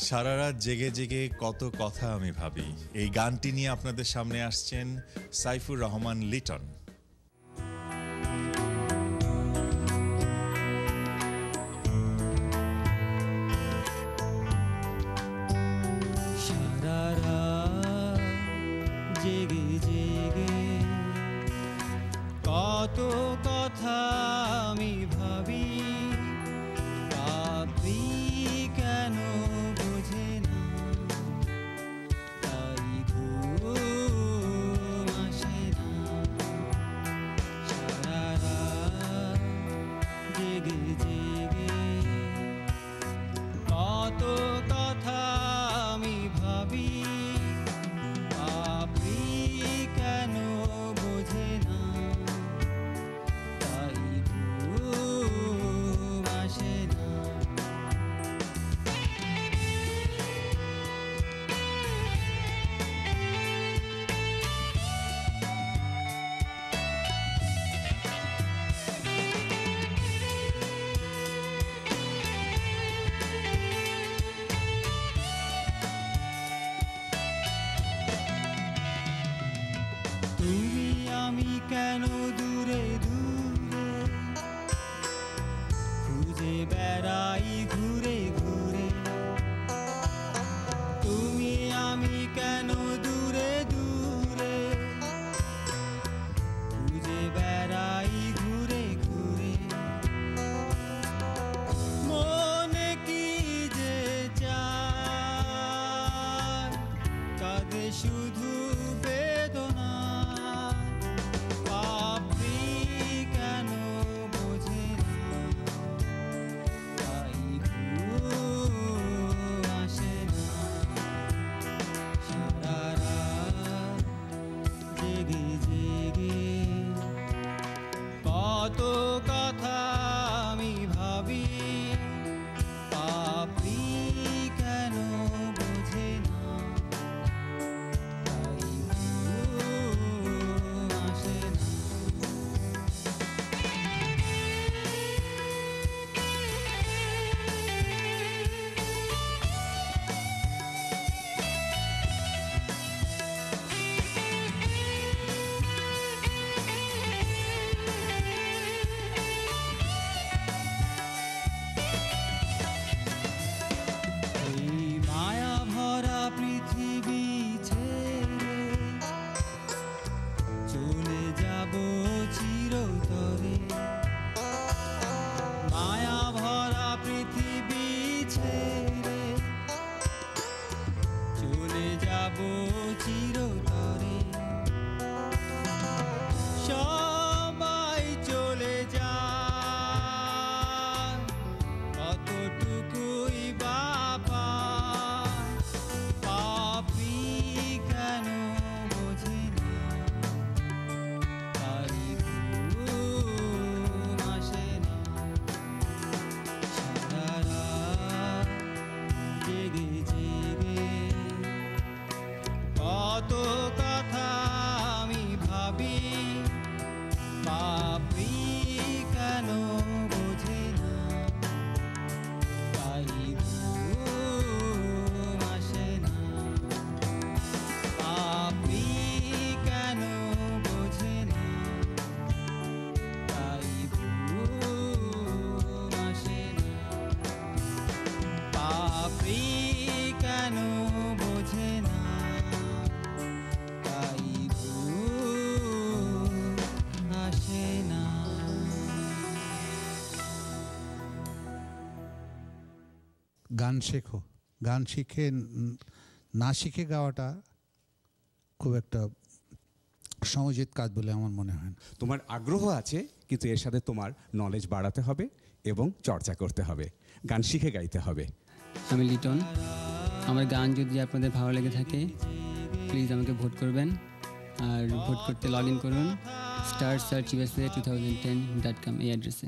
সারা রাত জেগে জেগে কত কথা আমি ভাবি, এই গানটি নিয়ে আপনাদের সামনে আসছেন সাইফুর রহমান লিটন। সারা রাত জেগে জেগে কত কথা আমি ভাবি, ভাবি কেন বোঝে না, তাই ঘুম আসে না। সারা রাত জেগে জেগে কত কথা আমি ভাবি, ভাবি কেন বোঝে না, তাই ঘুম আসে না। তুমি আমি কেন দূরে দূরে খুঁজে বেড়াই ঘুরে ঘুরে, তুমি আমি কেন দূরে দূরে খুঁজে বেড়াই ঘুরে ঘুরে। মনে কি যে চায়, কাঁদে শুধু বেদনা, ভাবি কেন বোঝে না, তাই ঘুম আসে না। সারা রাত জেগে জেগে কত কথা আমি ভাবি, ভাবি কেন বোঝে না, তাই ঘুম আসে না। এই মায়া ভরা পৃথিবী ছেড়ে চলে যাব চিরতরে, মায়া ভরা পৃথিবী ছেড়ে চলে যাব চিরতরে। সবাই চলে যায়, কতটুকুই বা পায়, পাপি কেন বোঝে না, তাই ঘুম আসে না। সারা রাত জেগে জেগে কত কথা আমি ভাবি, পাপি কেন বোঝে না, তাই ঘুম আসে না। পাপি কেন বোঝে না, তাই ঘুম আসে না। পাপি কেন বোঝে না, তাই ঘুম আসে না। গান শেখো, গান শিখে না শিখে গাওয়াটা খুব একটা সমুচিত কাজ বলে আমার মনে হয় না। তোমার আগ্রহ আছে, কিন্তু এর সাথে তোমার নলেজ বাড়াতে হবে এবং চর্চা করতে হবে, গান শিখে গাইতে হবে। আমি লিটন। আমার গান যদি আপনাদের ভালো লেগে থাকে প্লিজ আমাকে ভোট করবেন, আর ভোট করতে লগ ইন করুন starsearchusa2010.com এই অ্যাড্রেসে।